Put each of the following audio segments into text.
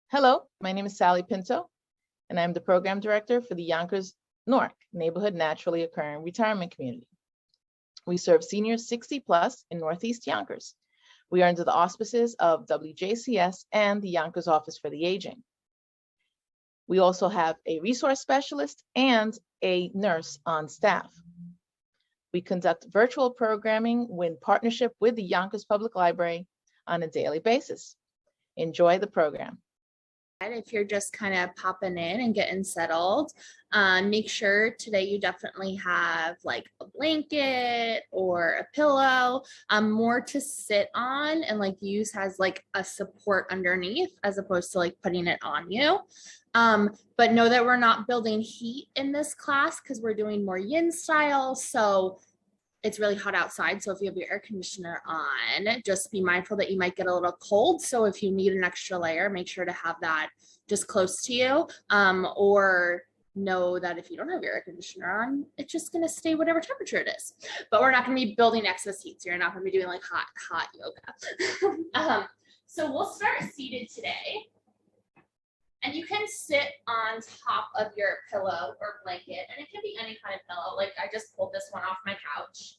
Hello, my name is Sally Pinto, and I'm the Program Director for the Yonkers NORC, Neighborhood Naturally Occurring Retirement Community. We serve seniors 60 plus in Northeast Yonkers. We are under the auspices of WJCS and the Yonkers Office for the Aging. We also have a resource specialist and a nurse on staff. We conduct virtual programming in partnership with the Yonkers Public Library on a daily basis. Enjoy the program. If you're just kind of popping in and getting settled, make sure today you definitely have like a blanket or a pillow, more to sit on and like use as like a support underneath as opposed to like putting it on you. But know that we're not building heat in this class because we're doing more yin style. So it's really hot outside. So if you have your air conditioner on, just be mindful that you might get a little cold. So if you need an extra layer, make sure to have that just close to you. Or know that if you don't have your air conditioner on, it's just going to stay whatever temperature it is. But we're not going to be building excess heat. So you're not going to be doing like hot yoga. So we'll start seated today. And you can sit on top of your pillow or blanket, and it can be any kind of pillow. Like I just pulled this one off my couch.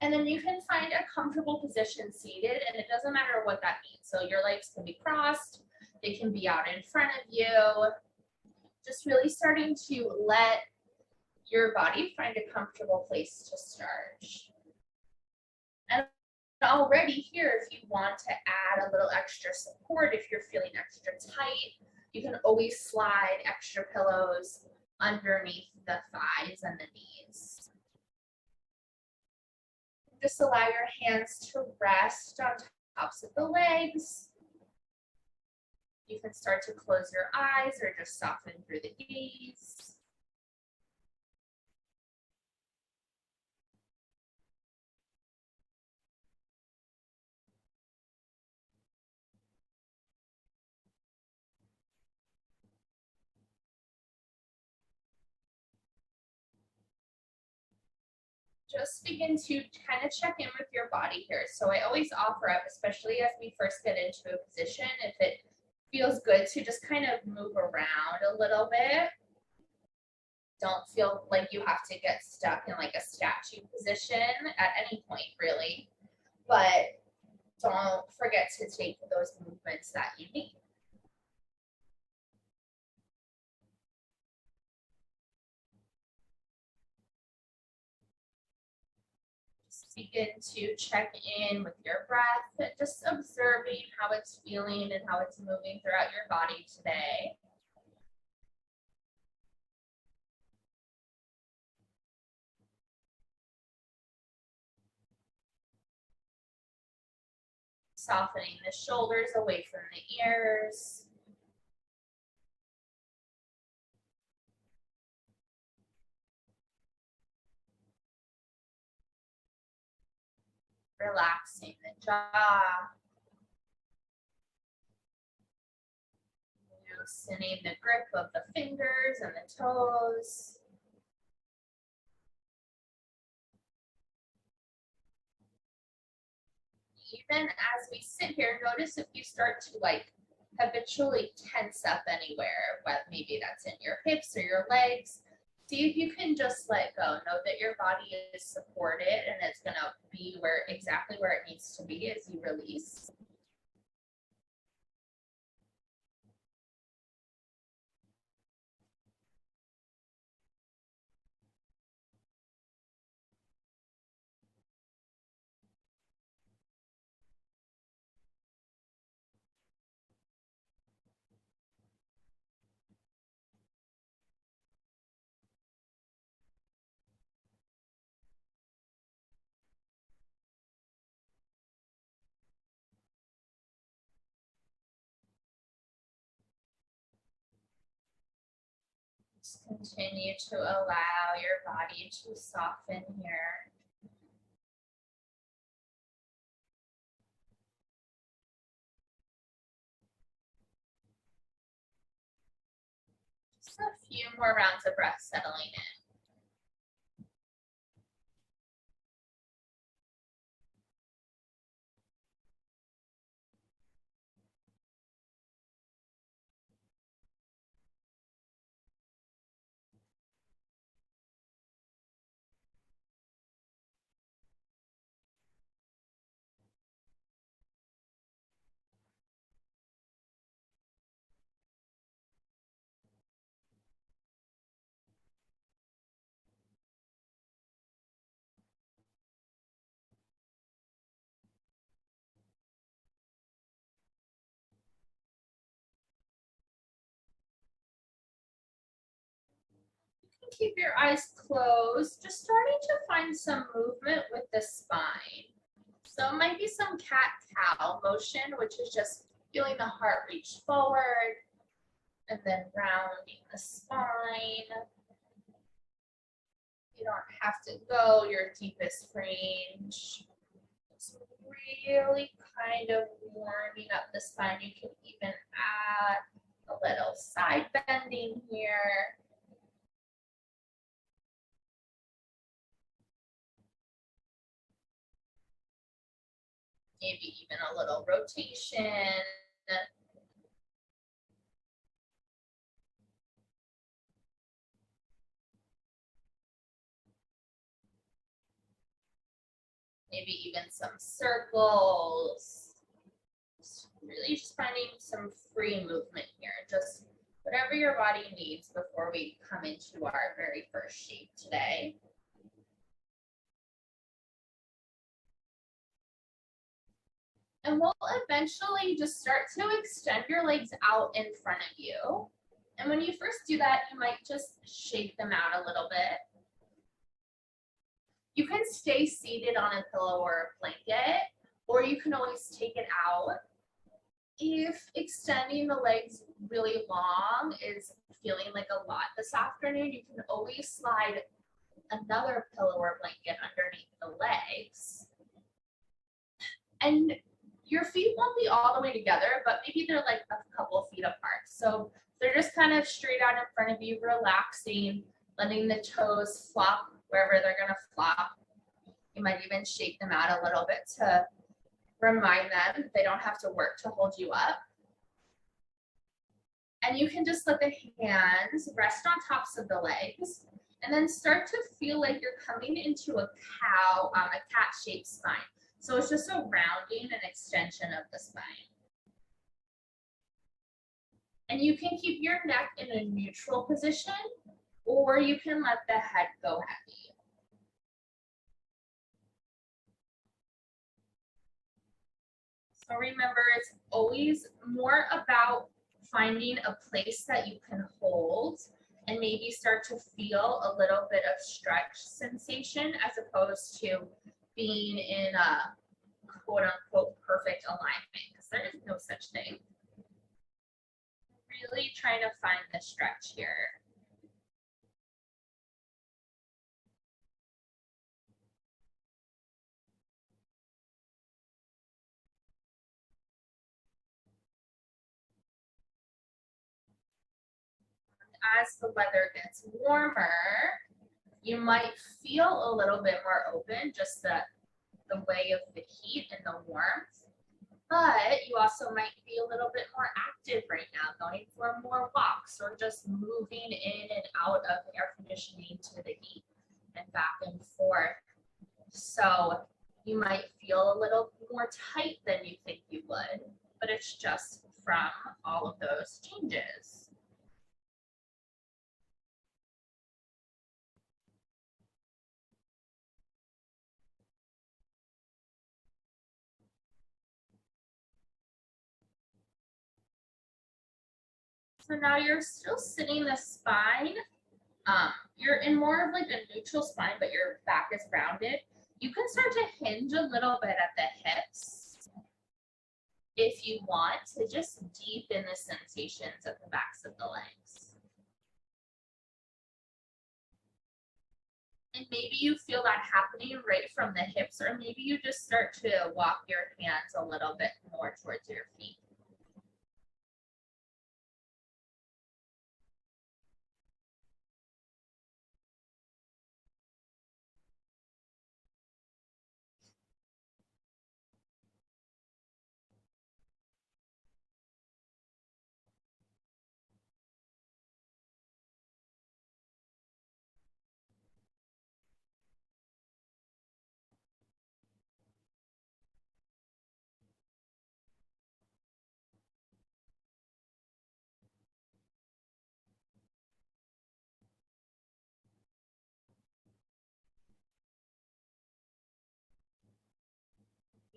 And then you can find a comfortable position seated, and it doesn't matter what that means. So your legs can be crossed, they can be out in front of you. Just really starting to let your body find a comfortable place to start. And already here, if you want to add a little extra support, if you're feeling extra tight, you can always slide extra pillows underneath the thighs and the knees. Just allow your hands to rest on tops of the legs. You can start to close your eyes or just soften through the gaze. Just begin to kind of check in with your body here. So I always offer up, especially as we first get into a position, if it feels good to just kind of move around a little bit. Don't feel like you have to get stuck in like a statue position at any point, really. But don't forget to take those movements that you need. Begin to check in with your breath, just observing how it's feeling and how it's moving throughout your body today. Softening the shoulders away from the ears. Relaxing the jaw. Loosening the grip of the fingers and the toes. Even as we sit here, notice if you start to like habitually tense up anywhere, but maybe that's in your hips or your legs. See if you can just let go. Know that your body is supported and it's gonna be exactly where it needs to be as you release. Just continue to allow your body to soften here. A few more rounds of breath settling in. Keep your eyes closed, just starting to find some movement with the spine. So it might be some cat-cow motion, which is just feeling the heart reach forward and then rounding the spine. You don't have to go your deepest range. It's really kind of warming up the spine. You can even add a little side bending here. Maybe even a little rotation. Maybe even some circles. Really just finding some free movement here. Just whatever your body needs before we come into our very first shape today. And we'll eventually just start to extend your legs out in front of you. And when you first do that, you might just shake them out a little bit. You can stay seated on a pillow or a blanket, or you can always take it out. If extending the legs really long is feeling like a lot this afternoon, you can always slide another pillow or blanket underneath the legs. And your feet won't be all the way together, but maybe they're like a couple feet apart. So they're just kind of straight out in front of you, relaxing, letting the toes flop wherever they're gonna flop. You might even shake them out a little bit to remind them they don't have to work to hold you up. And you can just let the hands rest on tops of the legs and then start to feel like you're coming into a cat-shaped spine. So it's just a rounding and extension of the spine. And you can keep your neck in a neutral position, or you can let the head go heavy. So remember, it's always more about finding a place that you can hold and maybe start to feel a little bit of stretch sensation as opposed to being in a quote unquote perfect alignment, because there is no such thing. Really trying to find the stretch here. As the weather gets warmer, you might feel a little bit more open, just the way of the heat and the warmth. But you also might be a little bit more active right now, going for more walks or just moving in and out of air conditioning to the heat and back and forth. So you might feel a little more tight than you think you would, but it's just from all of those changes. So now you're still sitting the spine. You're in more of like a neutral spine, but your back is rounded. You can start to hinge a little bit at the hips if you want to just deepen the sensations at the backs of the legs. And maybe you feel that happening right from the hips, or maybe you just start to walk your hands a little bit more towards your feet.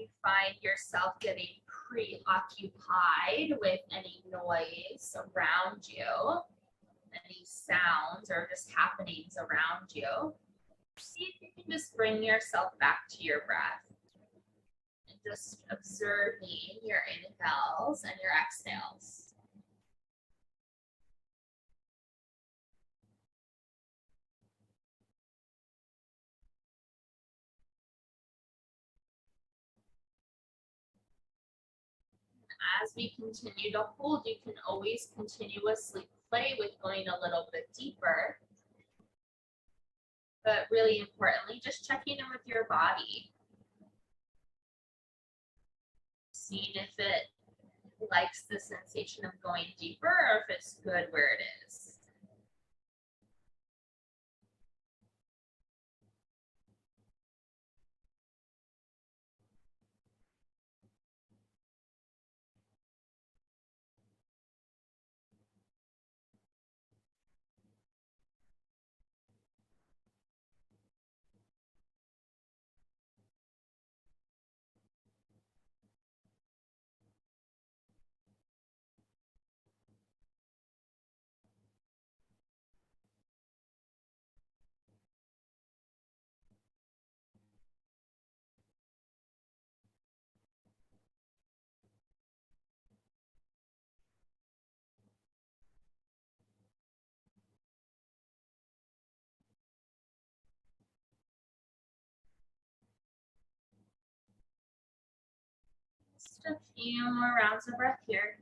you find yourself getting preoccupied with any noise around you, any sounds or just happenings around you, see if you can just bring yourself back to your breath and just observing your inhales and your exhales. As we continue to hold, you can always continuously play with going a little bit deeper. But really importantly, just checking in with your body. Seeing if it likes the sensation of going deeper or if it's good where it is. Just a few more rounds of breath here.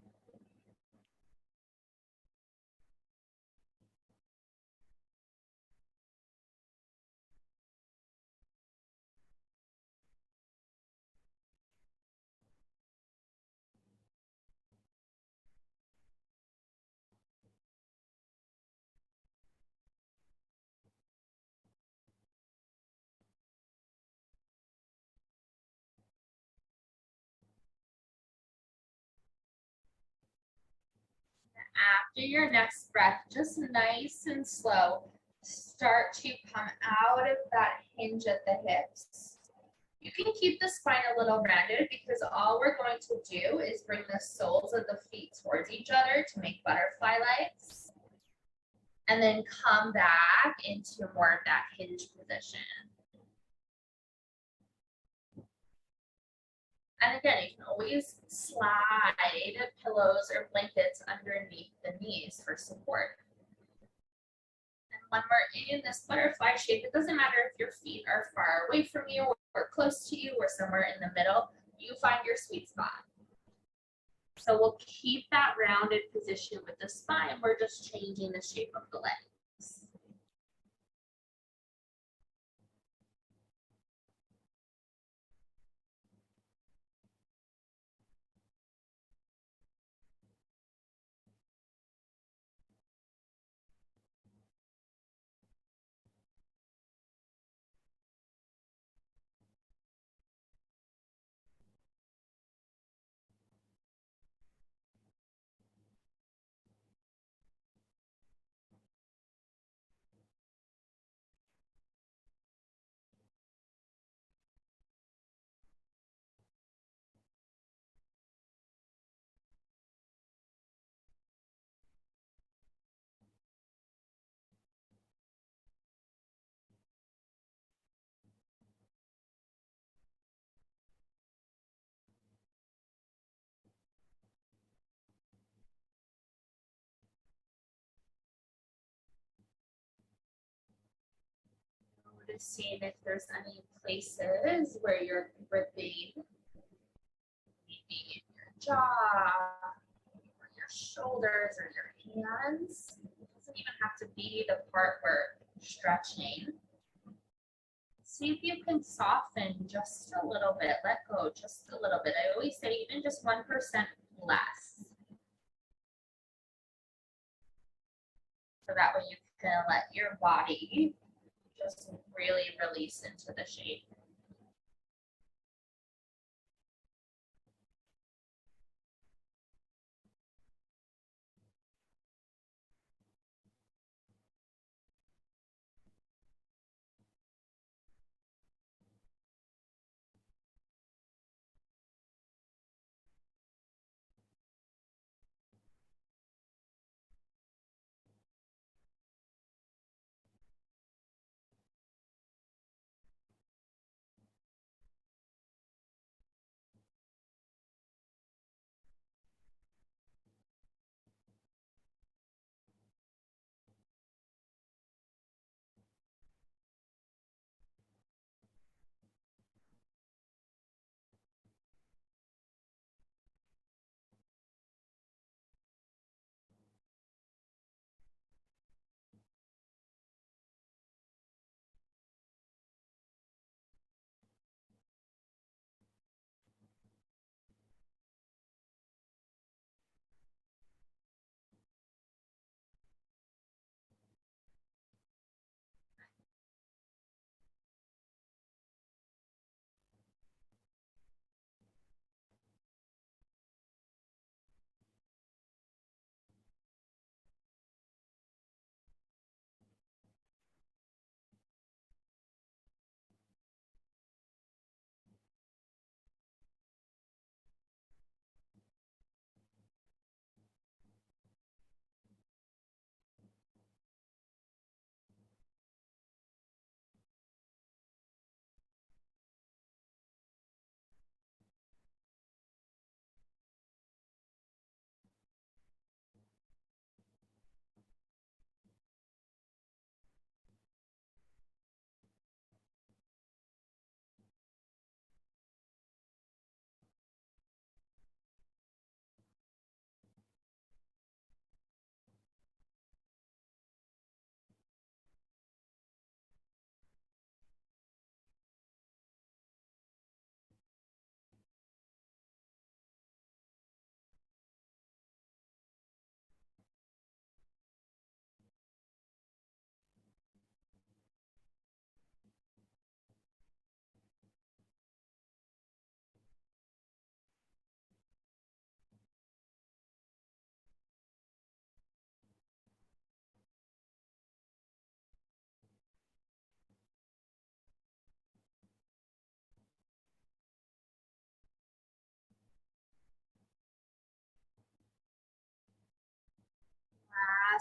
After your next breath, just nice and slow, start to come out of that hinge at the hips. You can keep the spine a little rounded because all we're going to do is bring the soles of the feet towards each other to make butterfly legs. And then come back into more of that hinge position. And again, you can always slide pillows or blankets underneath the knees for support. And when we're in this butterfly shape, it doesn't matter if your feet are far away from you or close to you or somewhere in the middle, you find your sweet spot. So we'll keep that rounded position with the spine. We're just changing the shape of the legs. Noticing if there's any places where you're gripping, maybe in your jaw, or your shoulders, or your hands. It doesn't even have to be the part where you're stretching. See if you can soften just a little bit, let go just a little bit. I always say even just 1% less. So that way you can let your body just really release into the shape.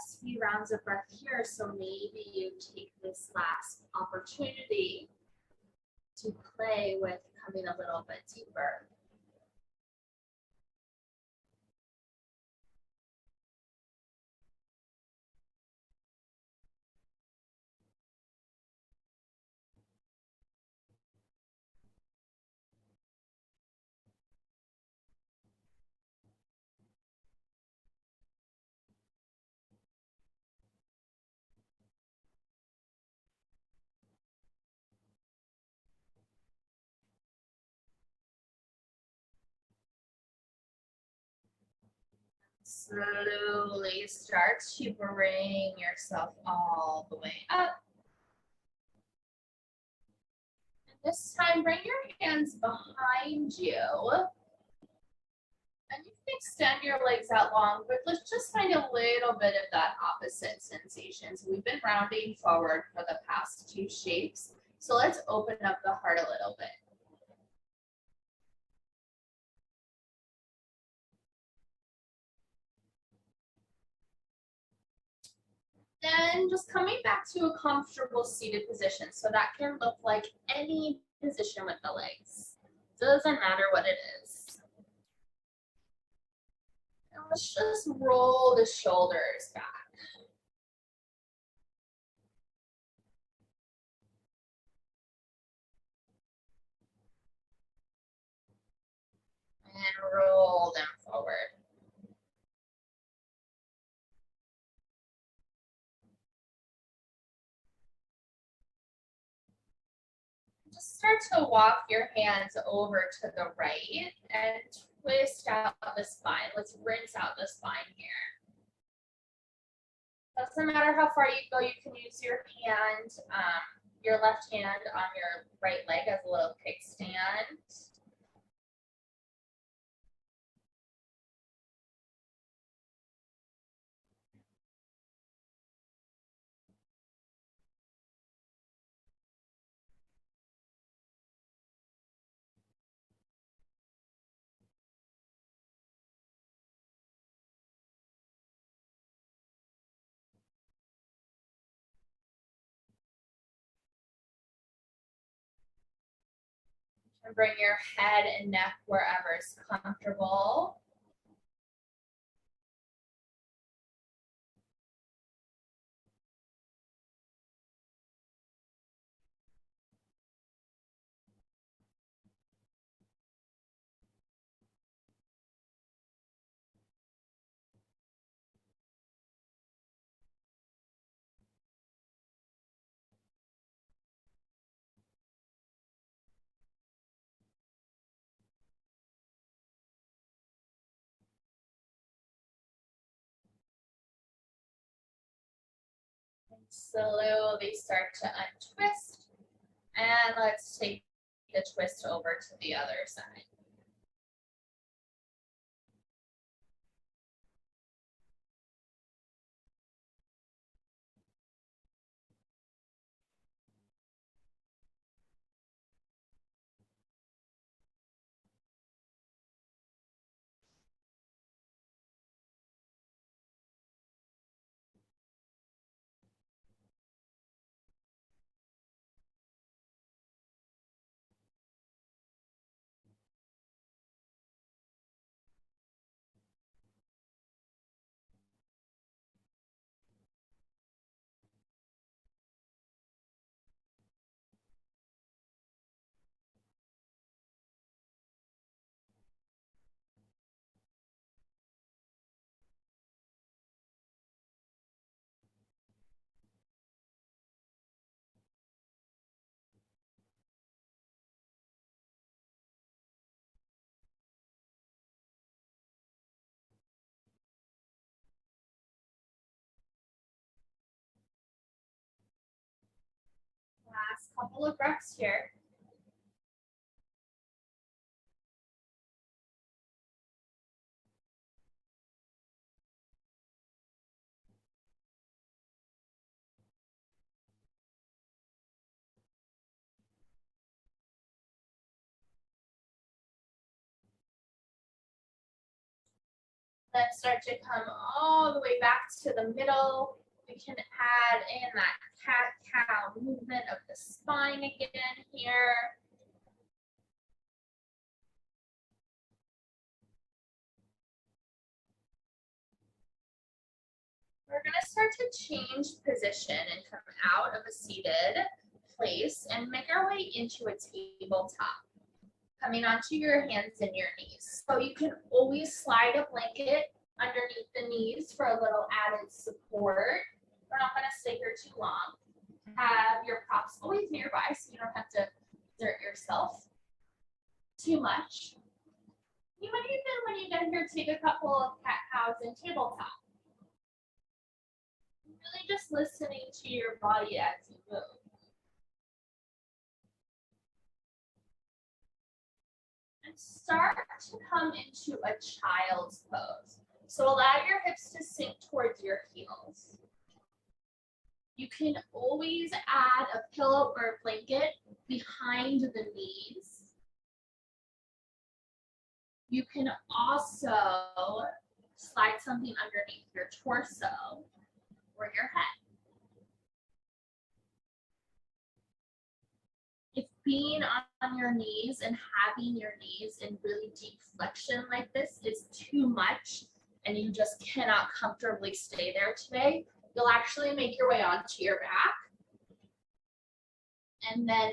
last few rounds of breath here, so maybe you take this last opportunity to play with coming a little bit deeper. Slowly start to bring yourself all the way up. And this time, bring your hands behind you. And you can extend your legs out long, but let's just find a little bit of that opposite sensation. So we've been rounding forward for the past two shapes. So let's open up the heart a little bit. Then just coming back to a comfortable seated position. So that can look like any position with the legs. Doesn't matter what it is. And let's just roll the shoulders back. And roll them forward. Just start to walk your hands over to the right and twist out the spine. Let's rinse out the spine here. Doesn't matter how far you go, you can use your hand, your left hand on your right leg as a little kickstand. And bring your head and neck wherever is comfortable. And slowly start to untwist. And let's take the twist over to the other side. Last couple of breaths here. Then start to come all the way back to the middle. We can add in that cat-cow movement of the spine again here. We're going to start to change position and come out of a seated place and make our way into a tabletop, coming onto your hands and your knees. So you can always slide a blanket underneath the knees for a little added support. We're not going to stay here too long. Have your props always nearby so you don't have to exert yourself too much. You might even, when you get here, take a couple of cat-cows and tabletop. Really just listening to your body as you move. And start to come into a child's pose. So allow your hips to sink towards your heels. You can always add a pillow or a blanket behind the knees. You can also slide something underneath your torso or your head. If being on your knees and having your knees in really deep flexion like this is too much and you just cannot comfortably stay there today, you'll actually make your way onto your back and then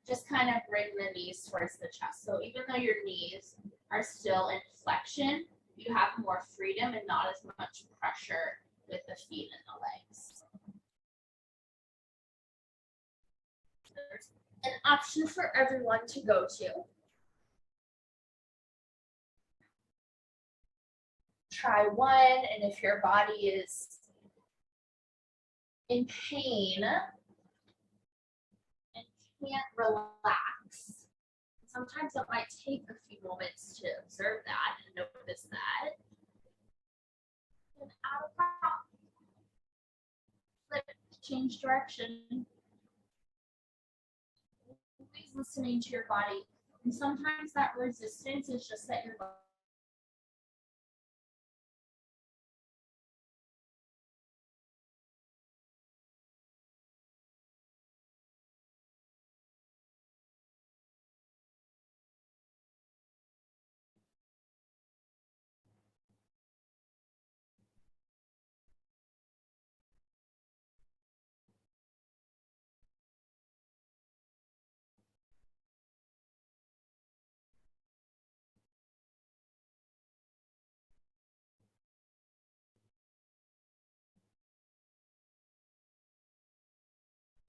just kind of bring the knees towards the chest. So even though your knees are still in flexion, you have more freedom and not as much pressure with the feet and the legs. There's an option for everyone to go to. Try one, and if your body is in pain and can't relax, sometimes it might take a few moments to observe that and notice that. And out of prop, flip, change direction. Always listening to your body. And sometimes that resistance is just that your body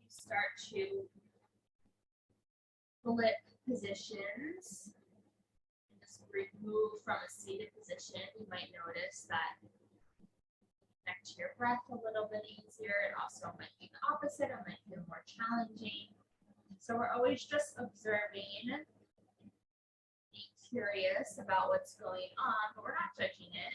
start to flip positions and just move from a seated position. You might notice that connect to your breath a little bit easier. It also might be the opposite. It might feel more challenging. So we're always just observing, being curious about what's going on, but we're not judging it.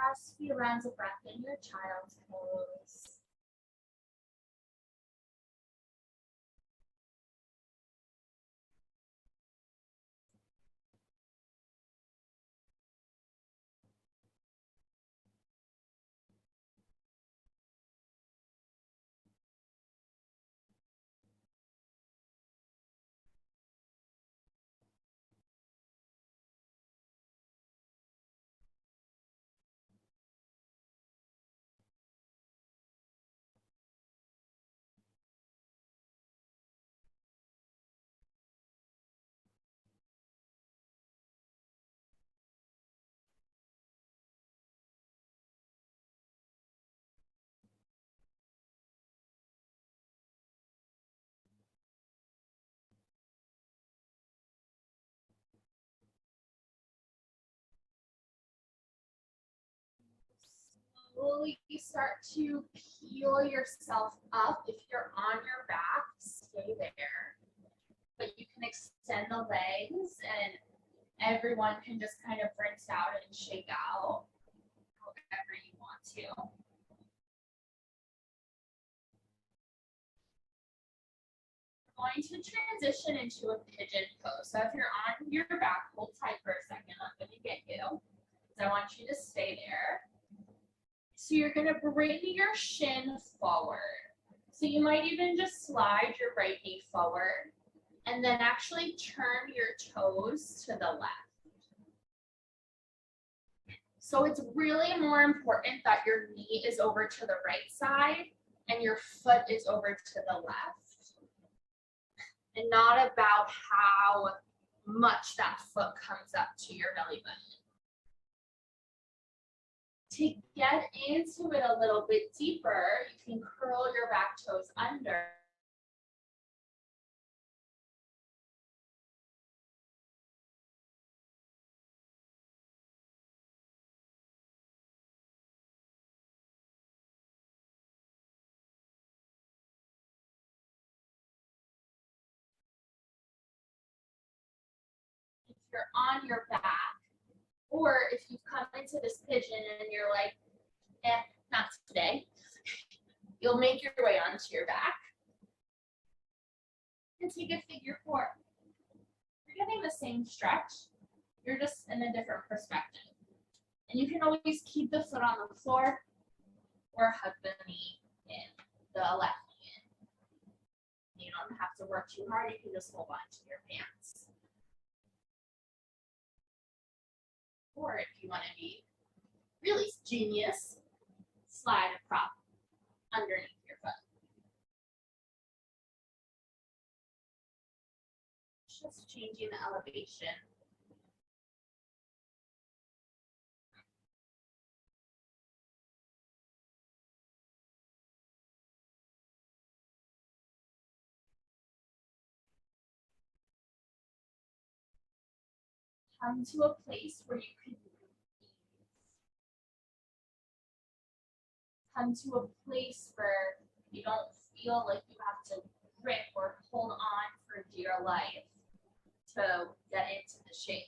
Last few rounds of breath in your child's pose. slowly start to peel yourself up. If you're on your back, stay there. But you can extend the legs and everyone can just kind of rinse out and shake out however you want to. We're going to transition into a pigeon pose. So if you're on your back, hold tight for a second. I'm going to get you. So I want you to stay there. So you're going to bring your shin forward. So you might even just slide your right knee forward and then actually turn your toes to the left. So it's really more important that your knee is over to the right side and your foot is over to the left, and not about how much that foot comes up to your belly button. To get into it a little bit deeper, you can curl your back toes under. If you're on your back, or if you've come into this pigeon and you're like, not today, you'll make your way onto your back and take a figure four. You're getting the same stretch, you're just in a different perspective. And you can always keep the foot on the floor or hug the knee in, the left knee in. You don't have to work too hard, you can just hold on to your pants. Or if you want to be really genius, slide a prop underneath your foot. Just changing the elevation. Come to a place where you can come to a place where you don't feel like you have to grip or hold on for dear life to get into the shape.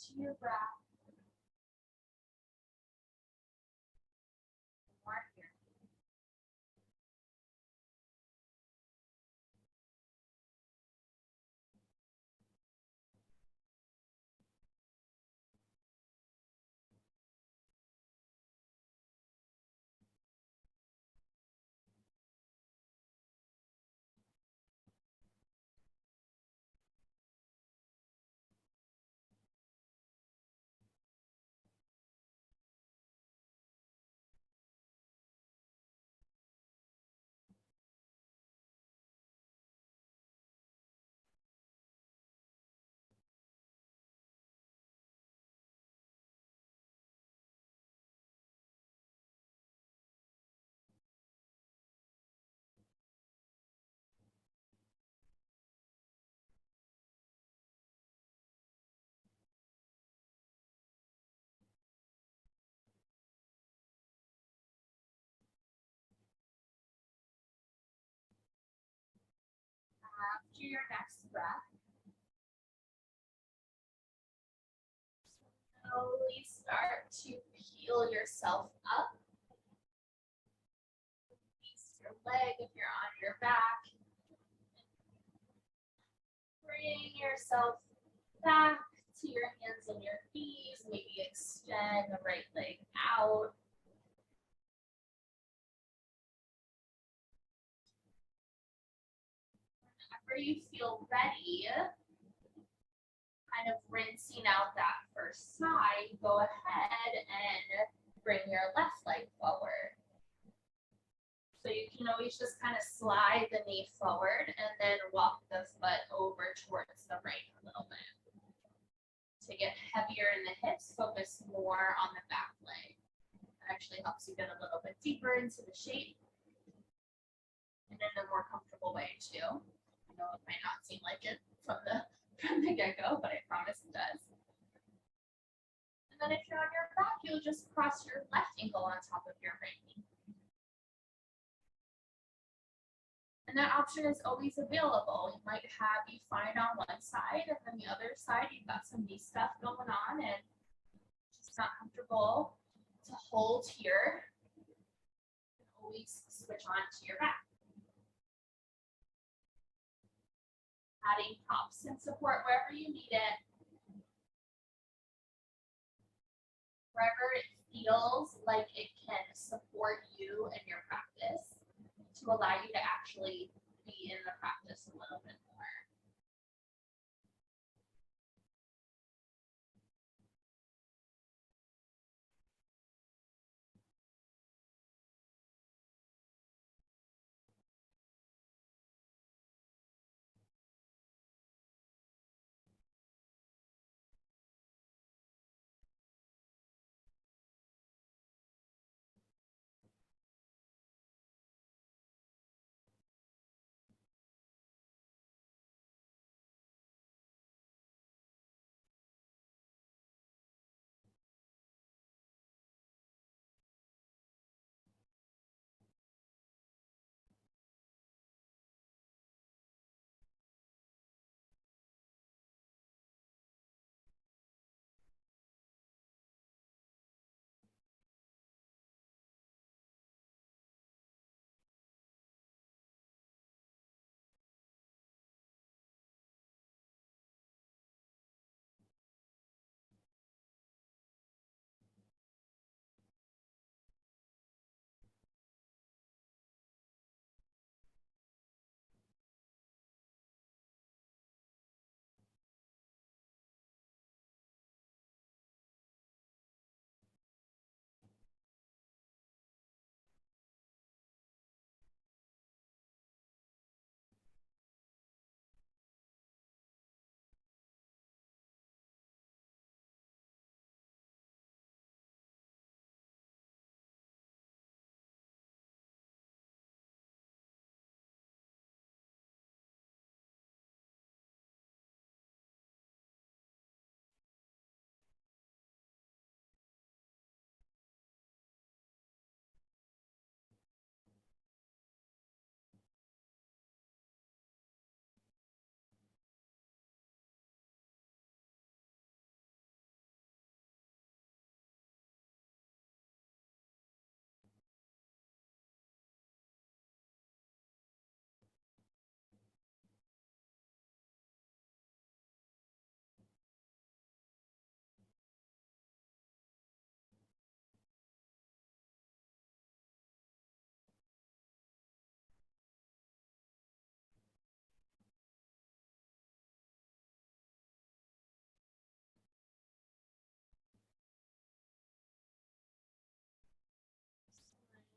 to your breath. More here. After your next breath, slowly start to peel yourself up. Release your leg if you're on your back. Bring yourself back to your hands and your knees. Maybe extend the right leg out. Whenever you feel ready, kind of rinsing out that first side, go ahead and bring your left leg forward. So you can always just kind of slide the knee forward and then walk the foot over towards the right a little bit. To get heavier in the hips, focus more on the back leg. It actually helps you get a little bit deeper into the shape and in a more comfortable way too. I know it might not seem like it from the get-go, but I promise it does. And then if you're on your back, you'll just cross your left ankle on top of your right knee. And that option is always available. You might have you fine on one side, and then the other side, you've got some knee stuff going on and just not comfortable to hold here. You can always switch on to your back. Adding props and support wherever you need it. Wherever it feels like it can support you and your practice to allow you to actually be in the practice a little bit more.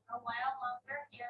a while longer here.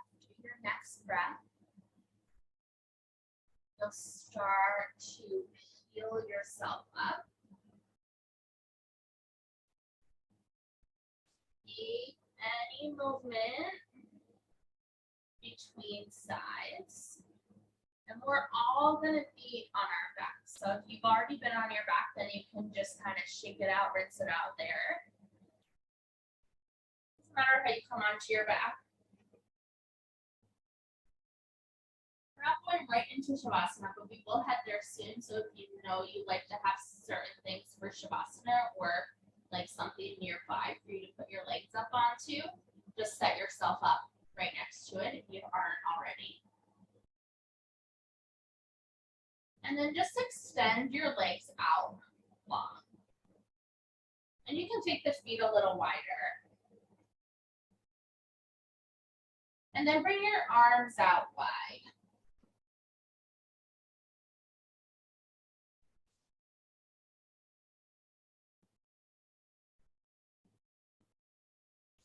After your next breath, you'll start to peel yourself up. See any movement between sides. And we're all going to be on our back. So if you've already been on your back, then you can just kind of shake it out, rinse it out there. Doesn't matter how you come onto your back. We're not going right into Shavasana, but we will head there soon. So if you know you like to have certain things for Shavasana or like something nearby for you to put your legs up onto, just set yourself up right next to it if you aren't already. And then just extend your legs out long. And you can take the feet a little wider. And then bring your arms out wide.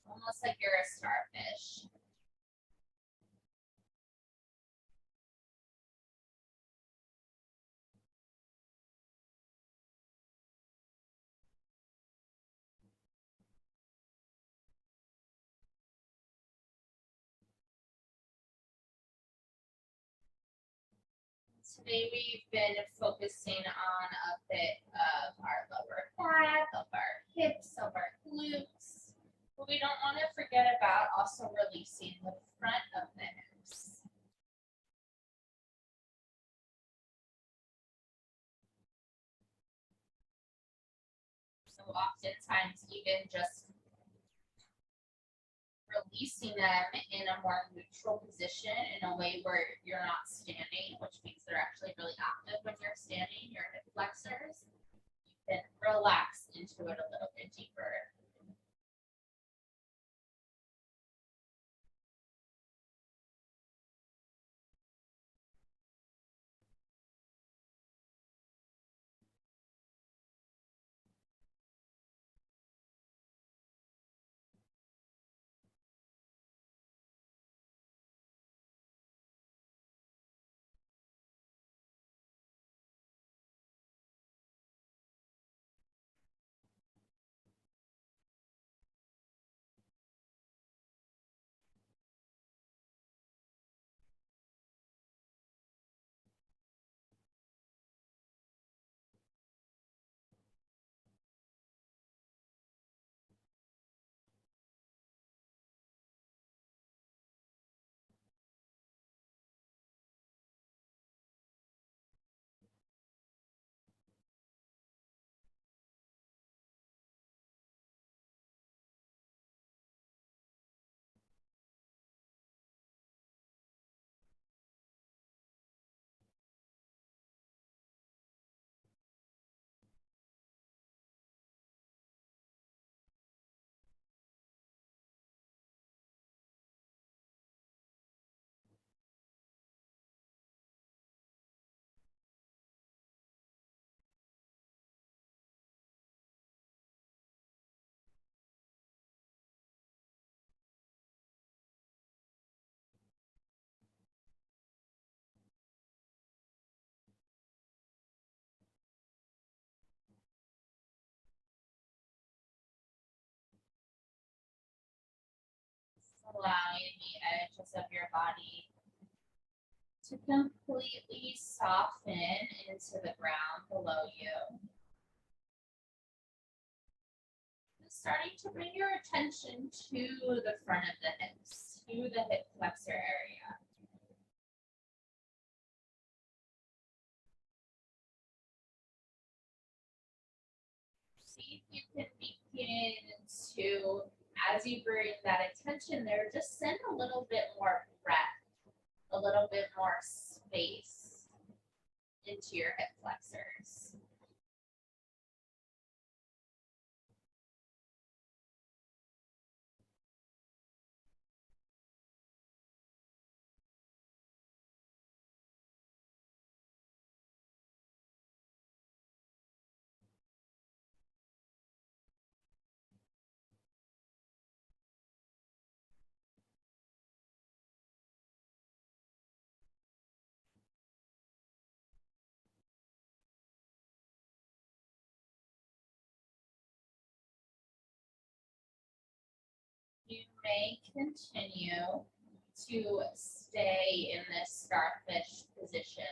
Almost like you're a starfish. Today we've been focusing on a bit of our lower back, of our hips, of our glutes. But we don't want to forget about also releasing the front of the hips. So oftentimes even just releasing them in a more neutral position in a way where you're not standing, which means they're actually really active when you're standing, your hip flexors. You can relax into it a little bit deeper. inches of your body to completely soften into the ground below you. Starting to bring your attention to the front of the hips, to the hip flexor area. See if you can begin to, as you bring that attention there, just send a little bit more breath, a little bit more space into your hip flexors. You may continue to stay in this starfish position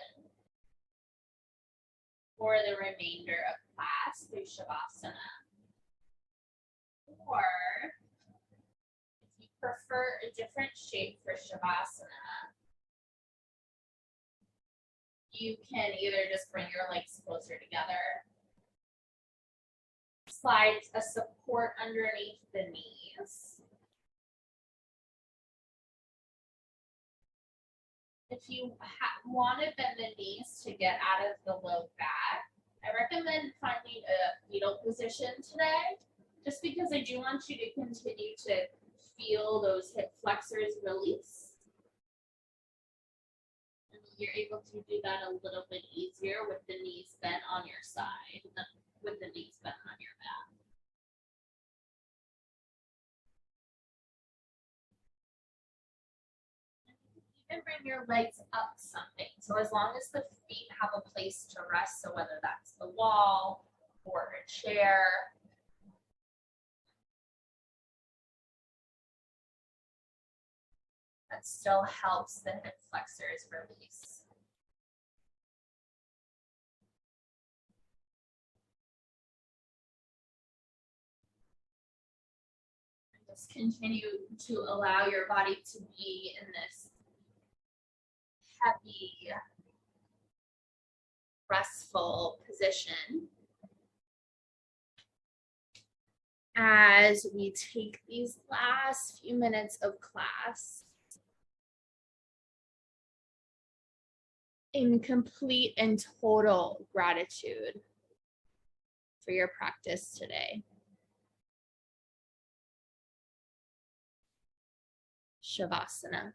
for the remainder of class through Shavasana. Or if you prefer a different shape for Shavasana, you can either just bring your legs closer together, slide a support underneath the knees. If you want to bend the knees to get out of the low back, I recommend finding a fetal position today, just because I do want you to continue to feel those hip flexors release. And you're able to do that a little bit easier with the knees bent on your side, with the knees bent on your back. And bring your legs up something. So as long as the feet have a place to rest, so whether that's the wall or a chair, that still helps the hip flexors release. And just continue to allow your body to be in this heavy, restful position as we take these last few minutes of class in complete and total gratitude for your practice today. Shavasana.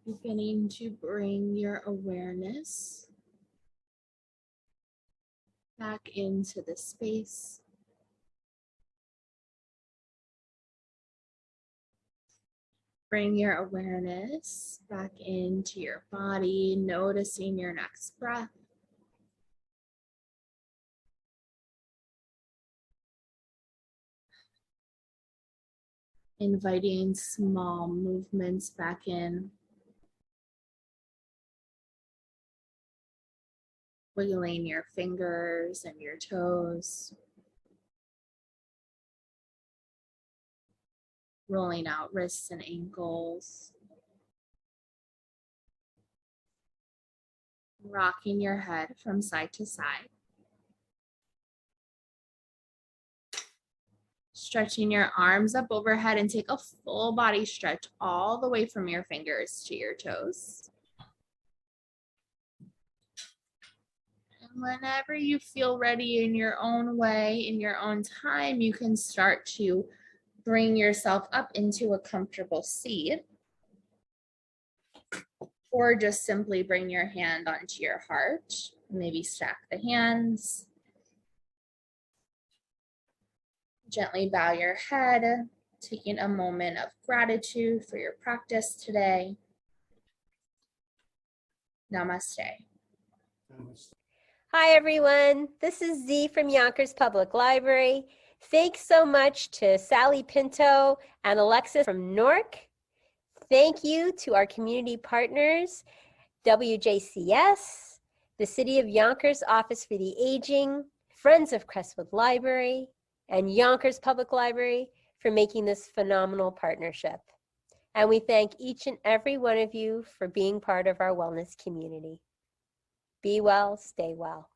Beginning to bring your awareness back into the space. Bring your awareness back into your body, noticing your next breath. Inviting small movements back in. Wiggling your fingers and your toes. Rolling out wrists and ankles. Rocking your head from side to side. Stretching your arms up overhead and take a full body stretch all the way from your fingers to your toes. And whenever you feel ready in your own way, in your own time, you can start to bring yourself up into a comfortable seat. Or just simply bring your hand onto your heart. Maybe stack the hands. Gently bow your head, taking a moment of gratitude for your practice today. Namaste. Hi, everyone. This is Z from Yonkers Public Library. Thanks so much to Sally Pinto and Alexis from Newark. Thank you to our community partners, WJCS, the City of Yonkers Office for the Aging, Friends of Crestwood Library, and Yonkers Public Library for making this phenomenal partnership. And we thank each and every one of you for being part of our wellness community. Be well, stay well.